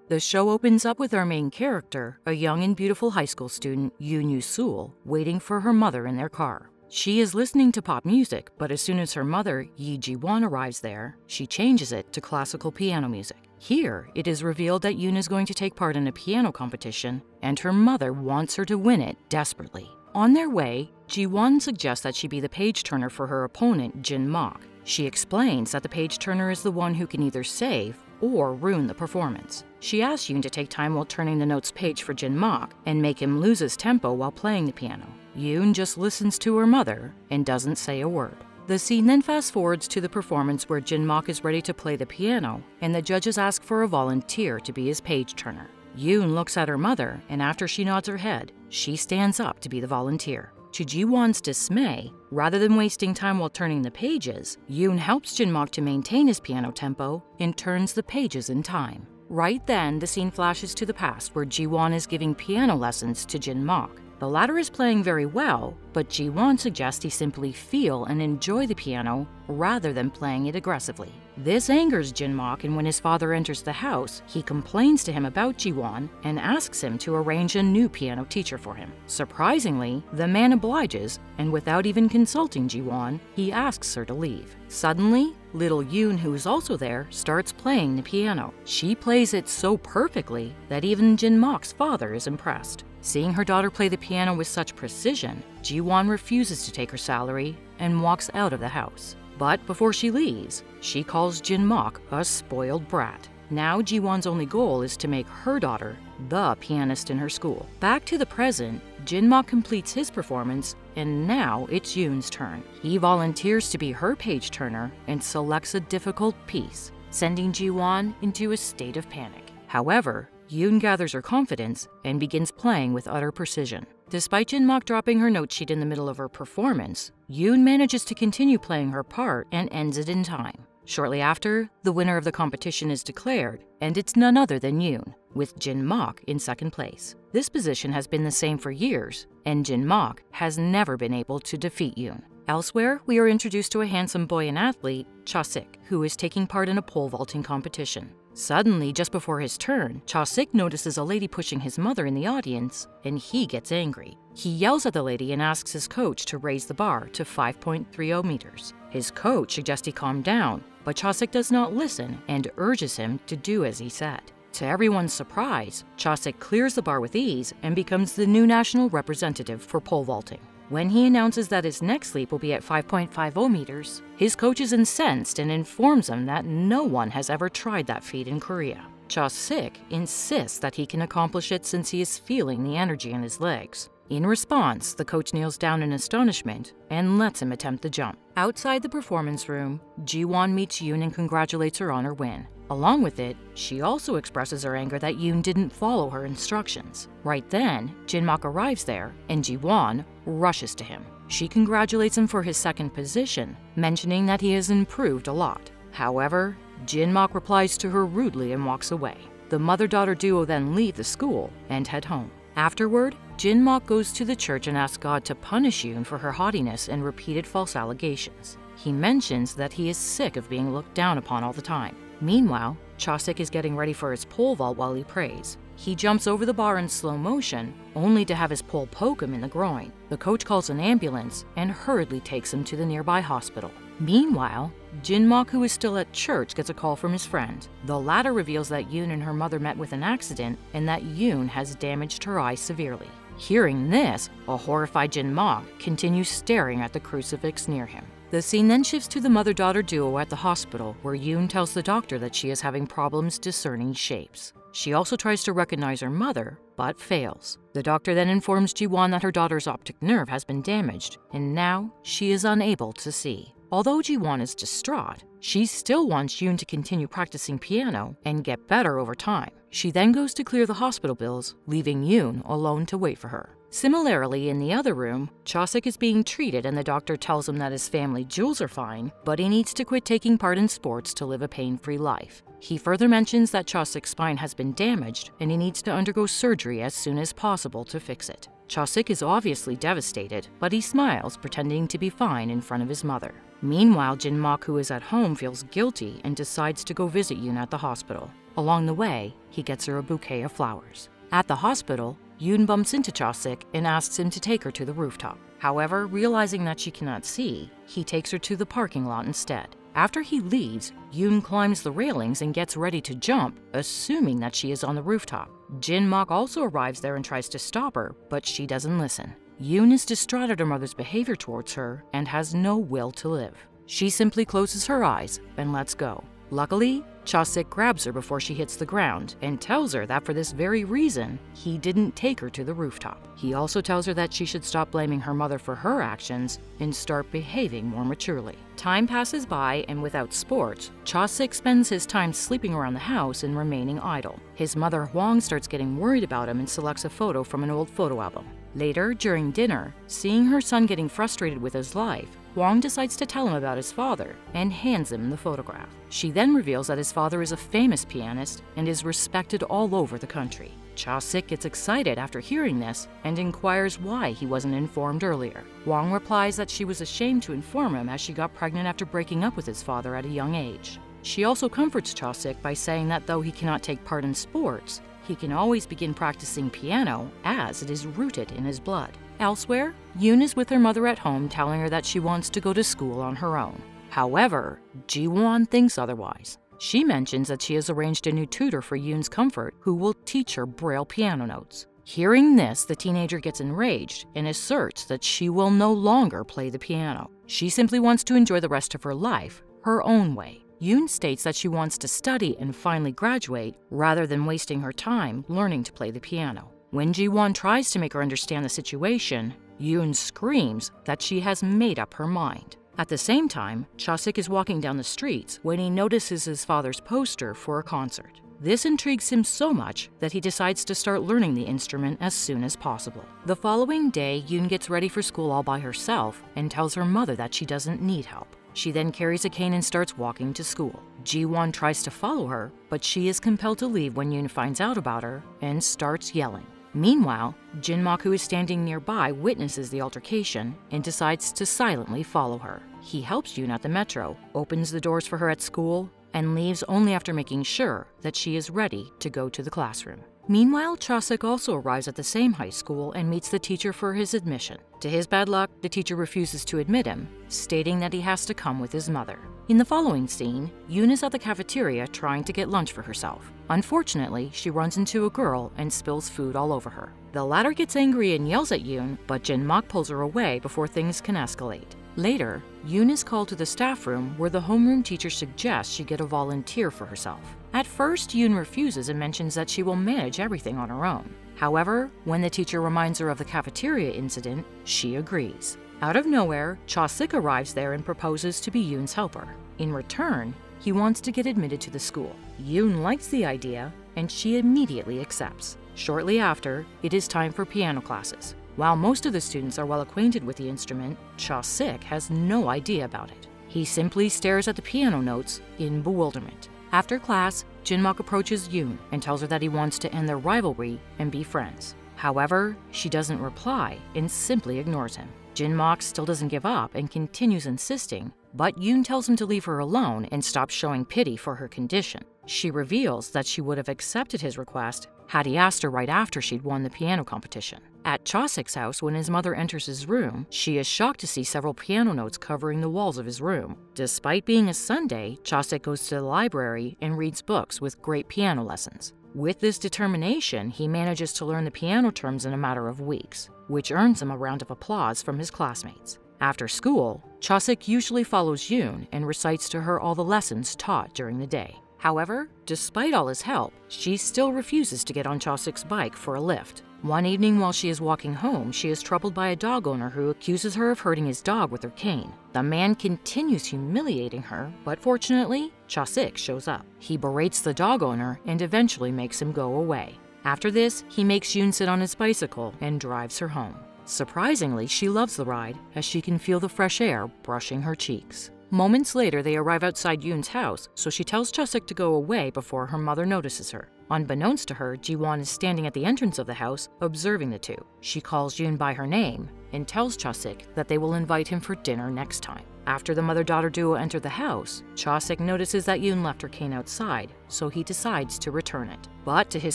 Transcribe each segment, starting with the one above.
The show opens up with our main character, a young and beautiful high school student, Yoon Yu-sul, waiting for her mother in their car. She is listening to pop music, but as soon as her mother, Yi Ji-won, arrives there, she changes it to classical piano music. Here, it is revealed that Yoon is going to take part in a piano competition, and her mother wants her to win it desperately. On their way, Ji-won suggests that she be the page-turner for her opponent, Jin-mak. She explains that the page-turner is the one who can either save or ruin the performance. She asks Yoon to take time while turning the notes page for Jin-mak and make him lose his tempo while playing the piano. Yoon just listens to her mother and doesn't say a word. The scene then fast-forwards to the performance where Jin-mak is ready to play the piano, and the judges ask for a volunteer to be his page-turner. Yoon looks at her mother, and after she nods her head, she stands up to be the volunteer. To Ji-won's dismay, rather than wasting time while turning the pages, Yoon helps Jin-mak to maintain his piano tempo and turns the pages in time. Right then, the scene flashes to the past where Ji-won is giving piano lessons to Jin-mak. The latter is playing very well, but Ji-won suggests he simply feel and enjoy the piano rather than playing it aggressively. This angers Jin-mak, and when his father enters the house, he complains to him about Ji-won and asks him to arrange a new piano teacher for him. Surprisingly, the man obliges, and without even consulting Ji-won, he asks her to leave. Suddenly, little Yoon, who is also there, starts playing the piano. She plays it so perfectly that even Jin-mak's father is impressed. Seeing her daughter play the piano with such precision, Ji-won refuses to take her salary and walks out of the house. But before she leaves, she calls Jin-mak a spoiled brat. Now Ji-won's only goal is to make her daughter the pianist in her school. Back to the present, Jin-mak completes his performance, and now it's Yoon's turn. He volunteers to be her page-turner and selects a difficult piece, sending Ji-won into a state of panic. However, Yoon gathers her confidence and begins playing with utter precision. Despite Jin-mak dropping her note sheet in the middle of her performance, Yoon manages to continue playing her part and ends it in time. Shortly after, the winner of the competition is declared, and it's none other than Yoon, with Jin-mak in second place. This position has been the same for years, and Jin-mak has never been able to defeat Yoon. Elsewhere, we are introduced to a handsome boy and athlete, Cha-sik, who is taking part in a pole vaulting competition. Suddenly, just before his turn, Cha-sik notices a lady pushing his mother in the audience, and he gets angry. He yells at the lady and asks his coach to raise the bar to 5.30 meters. His coach suggests he calm down, but Cha-sik does not listen and urges him to do as he said. To everyone's surprise, Cha-sik clears the bar with ease and becomes the new national representative for pole vaulting. When he announces that his next leap will be at 5.50 meters, his coach is incensed and informs him that no one has ever tried that feat in Korea. Cha-sik insists that he can accomplish it since he is feeling the energy in his legs. In response, the coach kneels down in astonishment and lets him attempt the jump. Outside the performance room, Ji-won meets Yoon and congratulates her on her win. Along with it, she also expresses her anger that Yoon didn't follow her instructions. Right then, Jin-mak arrives there, and Ji-won rushes to him. She congratulates him for his second position, mentioning that he has improved a lot. However, Jin-mak replies to her rudely and walks away. The mother-daughter duo then leave the school and head home. Afterward, Jin-mak goes to the church and asks God to punish Yoon for her haughtiness and repeated false allegations. He mentions that he is sick of being looked down upon all the time. Meanwhile, Cha-sik is getting ready for his pole vault while he prays. He jumps over the bar in slow motion, only to have his pole poke him in the groin. The coach calls an ambulance and hurriedly takes him to the nearby hospital. Meanwhile, Jin-mak, who is still at church, gets a call from his friend. The latter reveals that Yoon and her mother met with an accident and that Yoon has damaged her eye severely. Hearing this, a horrified Jin-mak continues staring at the crucifix near him. The scene then shifts to the mother-daughter duo at the hospital, where Yoon tells the doctor that she is having problems discerning shapes. She also tries to recognize her mother, but fails. The doctor then informs Ji-won that her daughter's optic nerve has been damaged, and now she is unable to see. Although Ji-won is distraught, she still wants Yoon to continue practicing piano and get better over time. She then goes to clear the hospital bills, leaving Yoon alone to wait for her. Similarly, in the other room, Cha-sik is being treated and the doctor tells him that his family jewels are fine, but he needs to quit taking part in sports to live a pain-free life. He further mentions that Cha-sik's spine has been damaged and he needs to undergo surgery as soon as possible to fix it. Cha-sik is obviously devastated, but he smiles, pretending to be fine in front of his mother. Meanwhile, Jin-mak, who is at home, feels guilty and decides to go visit Yoon at the hospital. Along the way, he gets her a bouquet of flowers. At the hospital, Yoon bumps into Chosik and asks him to take her to the rooftop. However, realizing that she cannot see, he takes her to the parking lot instead. After he leaves, Yoon climbs the railings and gets ready to jump, assuming that she is on the rooftop. Jin-mak also arrives there and tries to stop her, but she doesn't listen. Yoon is distraught at her mother's behavior towards her and has no will to live. She simply closes her eyes and lets go. Luckily, Chosik grabs her before she hits the ground and tells her that for this very reason, he didn't take her to the rooftop. He also tells her that she should stop blaming her mother for her actions and start behaving more maturely. Time passes by, and without sports, Chosik spends his time sleeping around the house and remaining idle. His mother Hwang starts getting worried about him and selects a photo from an old photo album. Later, during dinner, seeing her son getting frustrated with his life, Hwang decides to tell him about his father and hands him the photograph. She then reveals that his father is a famous pianist and is respected all over the country. Chosik gets excited after hearing this and inquires why he wasn't informed earlier. Hwang replies that she was ashamed to inform him as she got pregnant after breaking up with his father at a young age. She also comforts Chosik by saying that though he cannot take part in sports, he can always begin practicing piano as it is rooted in his blood. Elsewhere, Yoon is with her mother at home telling her that she wants to go to school on her own. However, Ji-won thinks otherwise. She mentions that she has arranged a new tutor for Yoon's comfort who will teach her Braille piano notes. Hearing this, the teenager gets enraged and asserts that she will no longer play the piano. She simply wants to enjoy the rest of her life her own way. Yoon states that she wants to study and finally graduate rather than wasting her time learning to play the piano. When Ji-won tries to make her understand the situation, Yoon screams that she has made up her mind. At the same time, Chosik is walking down the streets when he notices his father's poster for a concert. This intrigues him so much that he decides to start learning the instrument as soon as possible. The following day, Yoon gets ready for school all by herself and tells her mother that she doesn't need help. She then carries a cane and starts walking to school. Ji-won tries to follow her, but she is compelled to leave when Yoon finds out about her and starts yelling. Meanwhile, Jin-mak, who is standing nearby, witnesses the altercation and decides to silently follow her. He helps Yoon at the metro, opens the doors for her at school, and leaves only after making sure that she is ready to go to the classroom. Meanwhile, Chosik also arrives at the same high school and meets the teacher for his admission. To his bad luck, the teacher refuses to admit him, stating that he has to come with his mother. In the following scene, Yoon is at the cafeteria trying to get lunch for herself. Unfortunately, she runs into a girl and spills food all over her. The latter gets angry and yells at Yoon, but Jin-mak pulls her away before things can escalate. Later, Yoon is called to the staff room where the homeroom teacher suggests she get a volunteer for herself. At first, Yoon refuses and mentions that she will manage everything on her own. However, when the teacher reminds her of the cafeteria incident, she agrees. Out of nowhere, Chosik arrives there and proposes to be Yoon's helper. In return, he wants to get admitted to the school. Yoon likes the idea, and she immediately accepts. Shortly after, it is time for piano classes. While most of the students are well acquainted with the instrument, Chosik has no idea about it. He simply stares at the piano notes in bewilderment. After class, Jin-mak approaches Yoon and tells her that he wants to end their rivalry and be friends. However, she doesn't reply and simply ignores him. Jin-mak still doesn't give up and continues insisting, but Yoon tells him to leave her alone and stop showing pity for her condition. She reveals that she would have accepted his request had he asked her right after she'd won the piano competition. At Chosik's house, when his mother enters his room, she is shocked to see several piano notes covering the walls of his room. Despite being a Sunday, Chosik goes to the library and reads books with great piano lessons. With this determination, he manages to learn the piano terms in a matter of weeks, which earns him a round of applause from his classmates. After school, Chosik usually follows Yoon and recites to her all the lessons taught during the day. However, despite all his help, she still refuses to get on Chosik's bike for a lift. One evening while she is walking home, she is troubled by a dog owner who accuses her of hurting his dog with her cane. The man continues humiliating her, but fortunately, Chosik shows up. He berates the dog owner and eventually makes him go away. After this, he makes Yoon sit on his bicycle and drives her home. Surprisingly, she loves the ride as she can feel the fresh air brushing her cheeks. Moments later, they arrive outside Yoon's house, so she tells Chosik to go away before her mother notices her. Unbeknownst to her, Ji-won is standing at the entrance of the house, observing the two. She calls Yoon by her name and tells Chosik that they will invite him for dinner next time. After the mother-daughter duo enter the house, Chosik notices that Yoon left her cane outside, so he decides to return it. But to his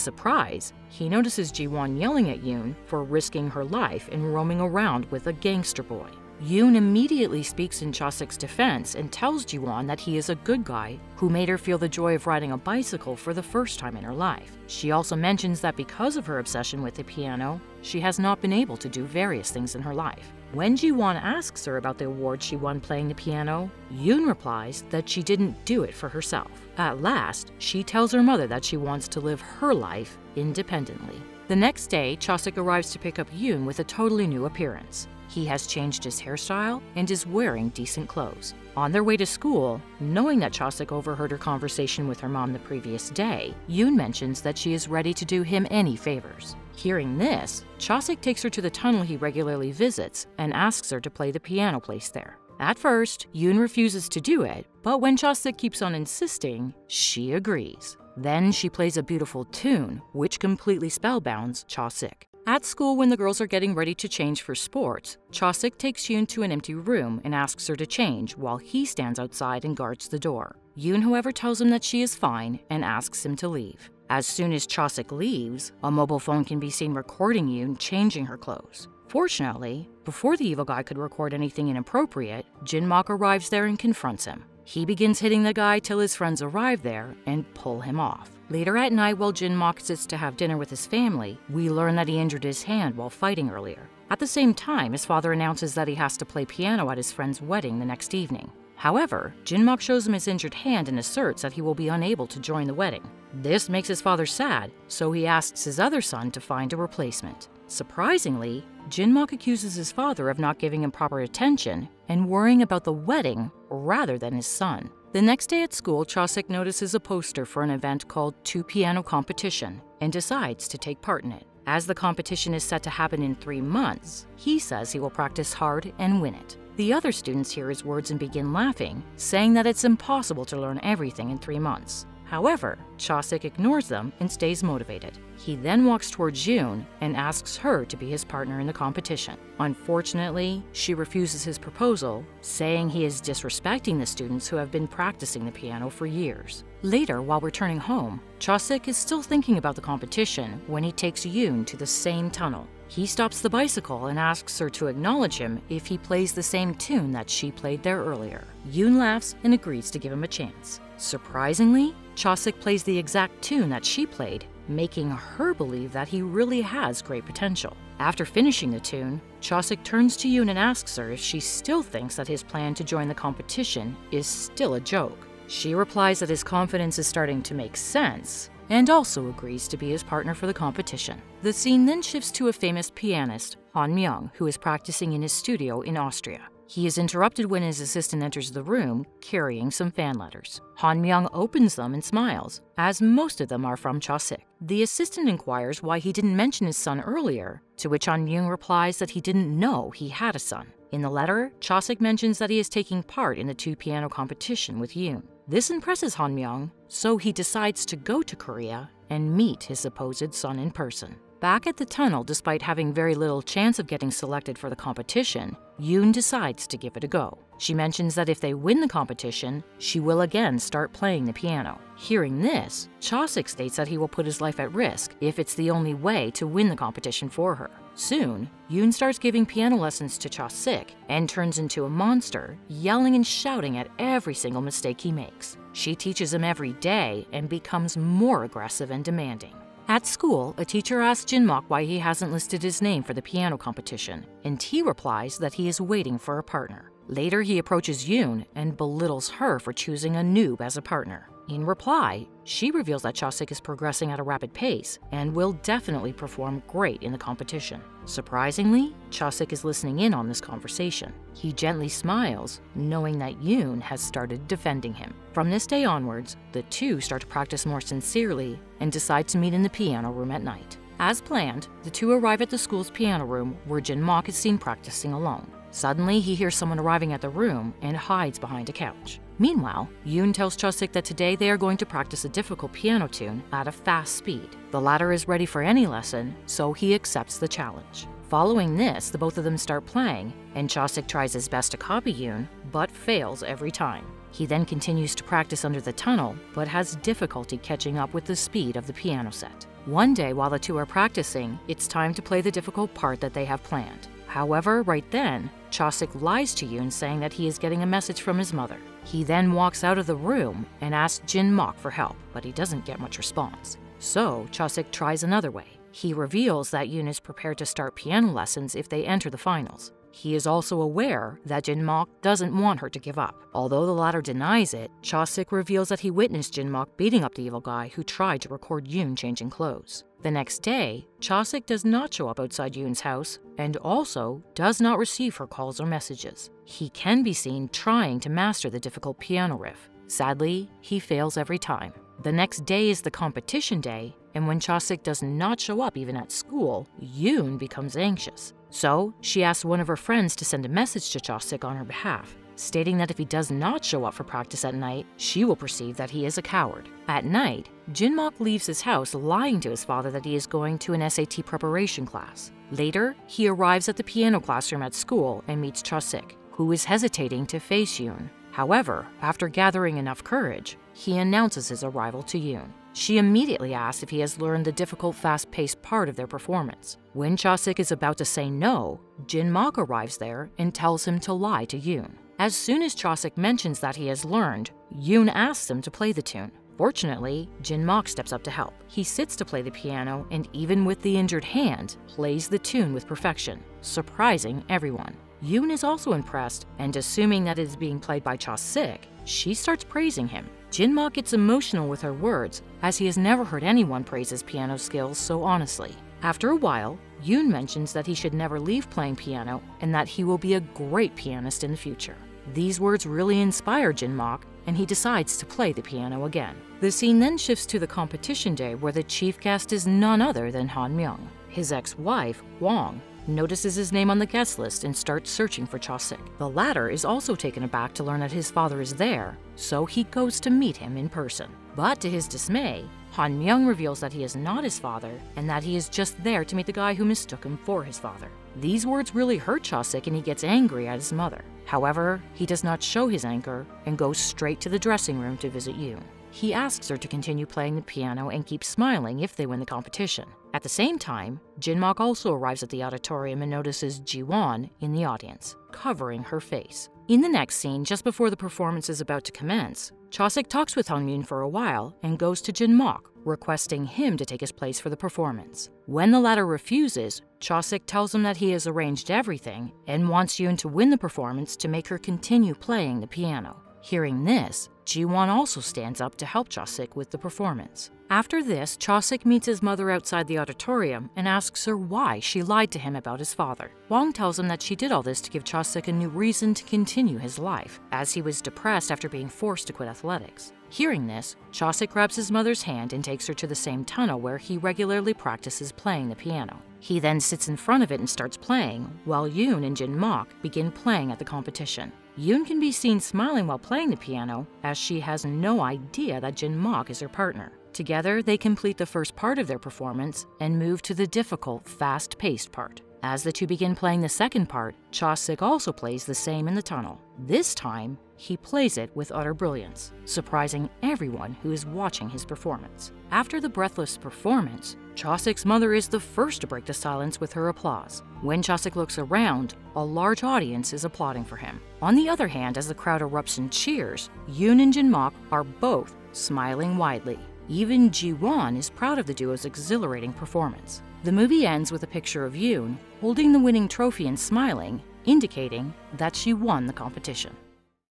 surprise, he notices Ji-won yelling at Yoon for risking her life and roaming around with a gangster boy. Yoon immediately speaks in Chosik's defense and tells Ji-won that he is a good guy who made her feel the joy of riding a bicycle for the first time in her life. She also mentions that because of her obsession with the piano, she has not been able to do various things in her life. When Ji-won asks her about the award she won playing the piano, Yoon replies that she didn't do it for herself. At last, she tells her mother that she wants to live her life independently. The next day, Chosik arrives to pick up Yoon with a totally new appearance. He has changed his hairstyle and is wearing decent clothes. On their way to school, knowing that Chosik overheard her conversation with her mom the previous day, Yoon mentions that she is ready to do him any favors. Hearing this, Chosik takes her to the tunnel he regularly visits and asks her to play the piano placed there. At first, Yoon refuses to do it, but when Chosik keeps on insisting, she agrees. Then she plays a beautiful tune, which completely spellbounds Chosik. At school, when the girls are getting ready to change for sports, Chosik takes Yoon to an empty room and asks her to change while he stands outside and guards the door. Yoon, however, tells him that she is fine and asks him to leave. As soon as Chosik leaves, a mobile phone can be seen recording Yoon changing her clothes. Fortunately, before the evil guy could record anything inappropriate, Jin-mok arrives there and confronts him. He begins hitting the guy till his friends arrive there and pull him off. Later at night, while Jin-mok sits to have dinner with his family, we learn that he injured his hand while fighting earlier. At the same time, his father announces that he has to play piano at his friend's wedding the next evening. However, Jin-mok shows him his injured hand and asserts that he will be unable to join the wedding. This makes his father sad, so he asks his other son to find a replacement. Surprisingly, Jin-mok accuses his father of not giving him proper attention and worrying about the wedding rather than his son. The next day at school, Chosik notices a poster for an event called Two Piano Competition and decides to take part in it. As the competition is set to happen in 3 months, he says he will practice hard and win it. The other students hear his words and begin laughing, saying that it's impossible to learn everything in 3 months. However, Chosik ignores them and stays motivated. He then walks towards Yoon and asks her to be his partner in the competition. Unfortunately, she refuses his proposal, saying he is disrespecting the students who have been practicing the piano for years. Later, while returning home, Chosik is still thinking about the competition when he takes Yoon to the same tunnel. He stops the bicycle and asks her to acknowledge him if he plays the same tune that she played there earlier. Yoon laughs and agrees to give him a chance. Surprisingly, Chosik plays the exact tune that she played, making her believe that he really has great potential. After finishing the tune, Chosik turns to Yoon and asks her if she still thinks that his plan to join the competition is still a joke. She replies that his confidence is starting to make sense, and also agrees to be his partner for the competition. The scene then shifts to a famous pianist, Han Myung, who is practicing in his studio in Austria. He is interrupted when his assistant enters the room, carrying some fan letters. Han Myung opens them and smiles, as most of them are from Chosik. The assistant inquires why he didn't mention his son earlier, to which Han Myung replies that he didn't know he had a son. In the letter, Chosik mentions that he is taking part in the two piano competition with Yoon. This impresses Han Myung, so he decides to go to Korea and meet his supposed son in person. Back at the tunnel, despite having very little chance of getting selected for the competition, Yoon decides to give it a go. She mentions that if they win the competition, she will again start playing the piano. Hearing this, Chosik states that he will put his life at risk if it's the only way to win the competition for her. Soon, Yoon starts giving piano lessons to Chosik and turns into a monster, yelling and shouting at every single mistake he makes. She teaches him every day and becomes more aggressive and demanding. At school, a teacher asks Jin-mok why he hasn't listed his name for the piano competition, and he replies that he is waiting for a partner. Later, he approaches Yoon and belittles her for choosing a noob as a partner. In reply, she reveals that Chosik is progressing at a rapid pace and will definitely perform great in the competition. Surprisingly, Chosik is listening in on this conversation. He gently smiles, knowing that Yoon has started defending him. From this day onwards, the two start to practice more sincerely and decide to meet in the piano room at night. As planned, the two arrive at the school's piano room where Jin-mok is seen practicing alone. Suddenly, he hears someone arriving at the room and hides behind a couch. Meanwhile, Yoon tells Chosik that today they are going to practice a difficult piano tune at a fast speed. The latter is ready for any lesson, so he accepts the challenge. Following this, the both of them start playing, and Chosik tries his best to copy Yoon, but fails every time. He then continues to practice under the tunnel, but has difficulty catching up with the speed of the piano set. One day, while the two are practicing, it's time to play the difficult part that they have planned. However, right then, Chosik lies to Yoon, saying that he is getting a message from his mother. He then walks out of the room and asks Jin Mok for help, but he doesn't get much response. So Chosik tries another way. He reveals that Yoon is prepared to start piano lessons if they enter the finals. He is also aware that Jin Mok doesn't want her to give up. Although the latter denies it, Chosik reveals that he witnessed Jin Mok beating up the evil guy who tried to record Yoon changing clothes. The next day, Chosik does not show up outside Yoon's house and also does not receive her calls or messages. He can be seen trying to master the difficult piano riff. Sadly, he fails every time. The next day is the competition day, and when Chosik does not show up even at school, Yoon becomes anxious. So she asks one of her friends to send a message to Chosik on her behalf, stating that if he does not show up for practice at night, she will perceive that he is a coward. At night, Jin Mok leaves his house lying to his father that he is going to an SAT preparation class. Later, he arrives at the piano classroom at school and meets Chosik, who is hesitating to face Yoon. However, after gathering enough courage, he announces his arrival to Yoon. She immediately asks if he has learned the difficult, fast-paced part of their performance. When Chosik is about to say no, Jin Mok arrives there and tells him to lie to Yoon. As soon as Chosik mentions that he has learned, Yoon asks him to play the tune. Fortunately, Jin Mok steps up to help. He sits to play the piano and even with the injured hand, plays the tune with perfection, surprising everyone. Yoon is also impressed, and assuming that it is being played by Chosik, she starts praising him. Jin Mok gets emotional with her words, as he has never heard anyone praise his piano skills so honestly. After a while, Yoon mentions that he should never leave playing piano and that he will be a great pianist in the future. These words really inspire Jin Mok, and he decides to play the piano again. The scene then shifts to the competition day, where the chief guest is none other than Han Myung. His ex-wife, Hwang, notices his name on the guest list and starts searching for Chosik. The latter is also taken aback to learn that his father is there, so he goes to meet him in person. But to his dismay, Han Myung reveals that he is not his father and that he is just there to meet the guy who mistook him for his father. These words really hurt Chosik and he gets angry at his mother. However, he does not show his anger and goes straight to the dressing room to visit Yoon. He asks her to continue playing the piano and keep smiling if they win the competition. At the same time, Jin Mok also arrives at the auditorium and notices Ji-won in the audience, covering her face. In the next scene, just before the performance is about to commence, Chosik talks with Han Myung for a while and goes to Jin Mok, requesting him to take his place for the performance. When the latter refuses, Chosik tells him that he has arranged everything and wants Yoon to win the performance to make her continue playing the piano. Hearing this, Ji-won also stands up to help Chosik with the performance. After this, Chosik meets his mother outside the auditorium and asks her why she lied to him about his father. Hwang tells him that she did all this to give Chosik a new reason to continue his life, as he was depressed after being forced to quit athletics. Hearing this, Chosik grabs his mother's hand and takes her to the same tunnel where he regularly practices playing the piano. He then sits in front of it and starts playing, while Yoon and Jin Mok begin playing at the competition. Yoon can be seen smiling while playing the piano, as she has no idea that Jin Mok is her partner. Together, they complete the first part of their performance and move to the difficult, fast-paced part. As the two begin playing the second part, Chosik also plays the same in the tunnel. This time, he plays it with utter brilliance, surprising everyone who is watching his performance. After the breathless performance, Chosik's mother is the first to break the silence with her applause. When Chosik looks around, a large audience is applauding for him. On the other hand, as the crowd erupts in cheers, Yoon and Jin Mok are both smiling widely. Even Ji-won is proud of the duo's exhilarating performance. The movie ends with a picture of Yoon holding the winning trophy and smiling, indicating that she won the competition.